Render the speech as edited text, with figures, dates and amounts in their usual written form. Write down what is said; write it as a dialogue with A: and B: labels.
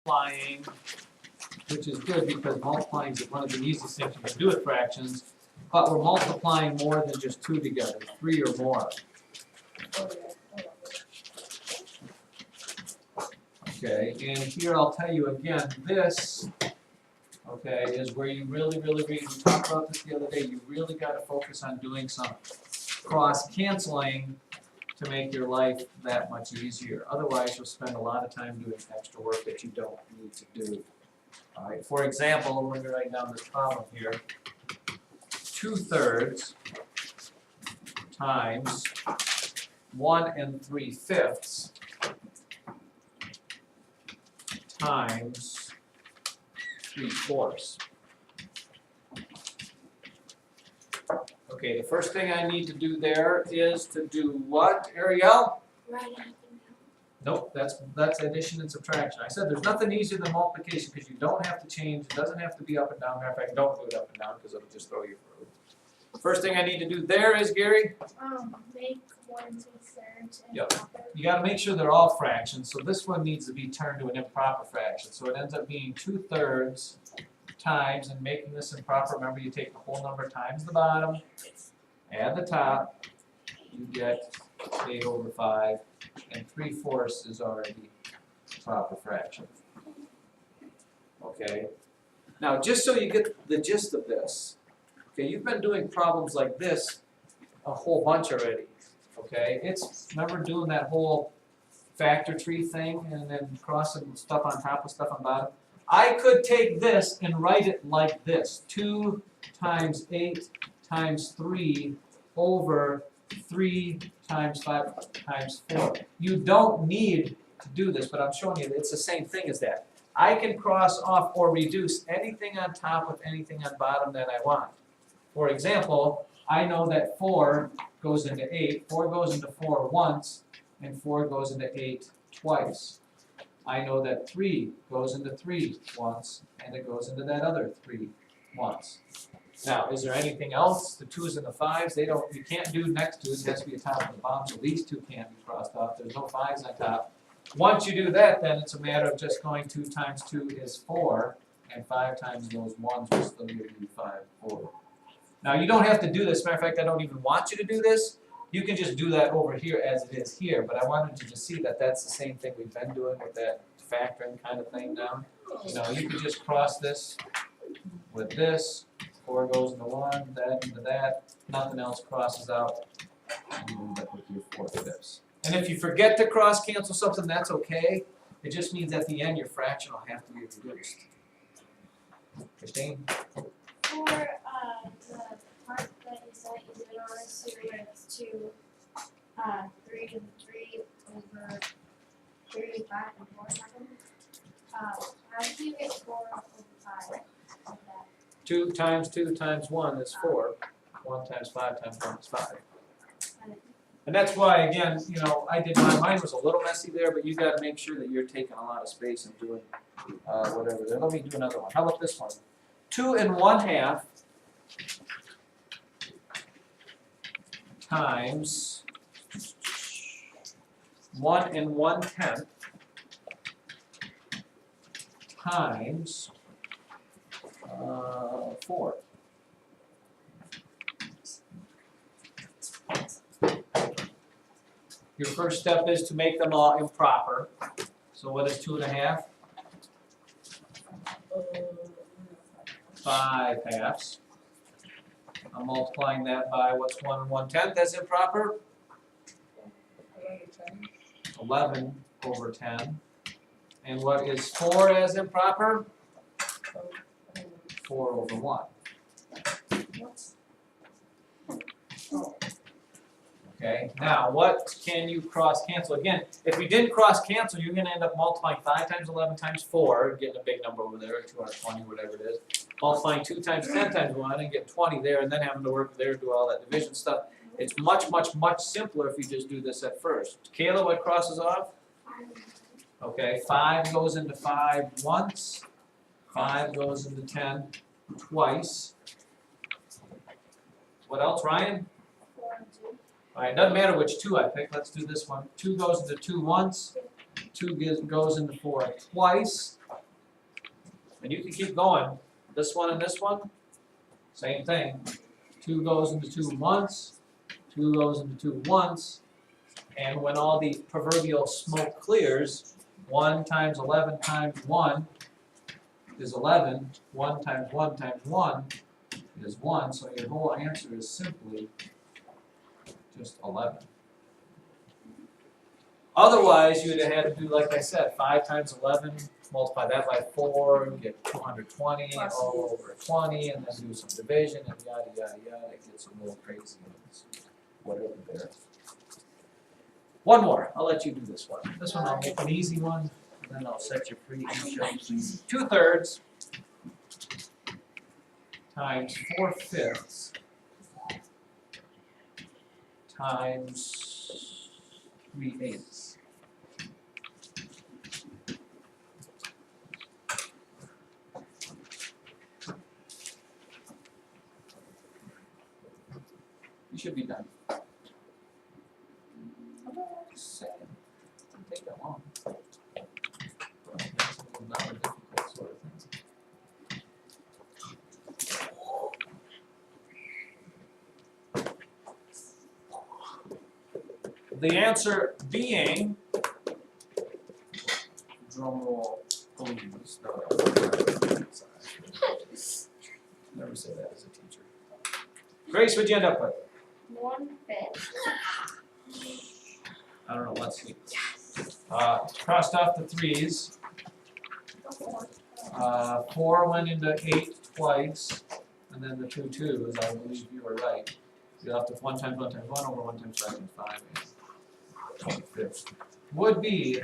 A: multiplying, which is good because multiplying is one of the easiest things you can do with fractions, but we're multiplying more than just 2 together, 3 or more. Okay, and here I'll tell you again, this, okay, is where you really, we talked about this the other day, you really got to focus on doing some cross-canceling to make your life that much easier. Otherwise, you'll spend a lot of time doing extra work that you don't need to do. All right, for example, we're going to write down this problem here. 2/3 times 1 3/5 times 3/4. Okay, the first thing I need to do there is to do what, Ariel?
B: Write everything down.
A: Nope, that's addition and subtraction. I said there's nothing easier than multiplication because you don't have to change, it doesn't have to be up and down. Matter of fact, don't do it up and down because it'll just throw you for a loop. First thing I need to do there is, Gary?
B: Make 1 2/3
A: Yep.
B: improper.
A: You gotta make sure they're all fractions, so this one needs to be turned to an improper fraction. So it ends up being 2/3 times, and making this improper, remember you take the whole number times the bottom, add the top, you get 8/5, and 3/4 is already a proper fraction. Okay? Now, just so you get the gist of this, okay, you've been doing problems like this a whole bunch already. Okay, remember doing that whole factor tree thing and then crossing stuff on top of stuff on bottom? I could take this and write it like this, 2 times 8 times 3 over 3 times 5 times 4. You don't need to do this, but I'm showing you that it's the same thing as that. I can cross off or reduce anything on top with anything on bottom that I want. For example, I know that 4 goes into 8, 4 goes into 4 once, and 4 goes into 8 twice. I know that 3 goes into 3 once, and it goes into that other 3 once. Now, is there anything else? The 2's and the 5's, you can't do next to it, it has to be a top and a bottom, so these 2 can't be crossed off, there's no 5's on top. Once you do that, then it's a matter of just going 2 times 2 is 4, and 5 times those 1's will still give you 5, 4. Now, you don't have to do this. Matter of fact, I don't even want you to do this. You can just do that over here as it is here. But I wanted you to see that that's the same thing we've been doing with that factoring kind of thing now. You know, you could just cross this with this. 4 goes into 1, that into that. Nothing else crosses out. And you end up with your 4/5. And if you forget to cross cancel something, that's okay. It just means at the end your fraction will have to be reduced. Christine?
B: For the part that you said you did on us here where it's 2, 3 and 3 over 3, 5 and 4 something. How do you get 4 over 5 of that?
A: 2 times 2 times 1 is 4. 1 times 5 times 1 is 5. And that's why, again, you know, mine was a little messy there, but you got to make sure that you're taking a lot of space and doing whatever there. Let me do another one. How about this one? 2 1/2 times 1 1/10 times 4. Your first step is to make them all improper. So what is 2 1/2? 5 halves. I'm multiplying that by what's 1 1/10 as improper? 11/10. And what is 4 as improper? 4/1. Okay, now what can you cross cancel? Again, if we didn't cross cancel, you're going to end up multiplying 5 times 11 times 4, getting a big number over there, 220, whatever it is. Multiplying 2 times 10 times 1 and get 20 there, and then having to work there, do all that division stuff. It's much simpler if you just do this at first. Kayla, what crosses off? Okay, 5 goes into 5 once. 5 goes into 10 twice. What else, Ryan?
B: 4 and 2.
A: All right, doesn't matter which 2 I pick. Let's do this one. 2 goes into 2 once. 2 goes into 4 twice. And you can keep going, this one and this one, same thing. 2 goes into 2 once, 2 goes into 2 once, and when all the proverbial smoke clears, 1 times 11 times 1 is 11, 1 times 1 times 1 is 1, so your whole answer is simply just 11. Otherwise, you'd have had to do, like I said, 5 times 11, multiply that by 4, get 220 all over 20, and then do some division, and yada, yada, yada. It gets a little crazy. Whatever there. One more. I'll let you do this one. This one I'll make an easy one, and then I'll set you free and show you 2/3 times 4/5 times 3/8. You should be done. Just saying. Doesn't take that long. Not a difficult sort of thing. The answer being, drum roll, please. Never say that as a teacher. Grace, what'd you end up with?
B: 1/5.
A: I don't know, let's see. Crossed off the 3's. 4 went into 8 twice, and then the 2 2's, I believe you were right. You left with 1 times 1 times 1 over 1 times 5 times 5. 1/5 would be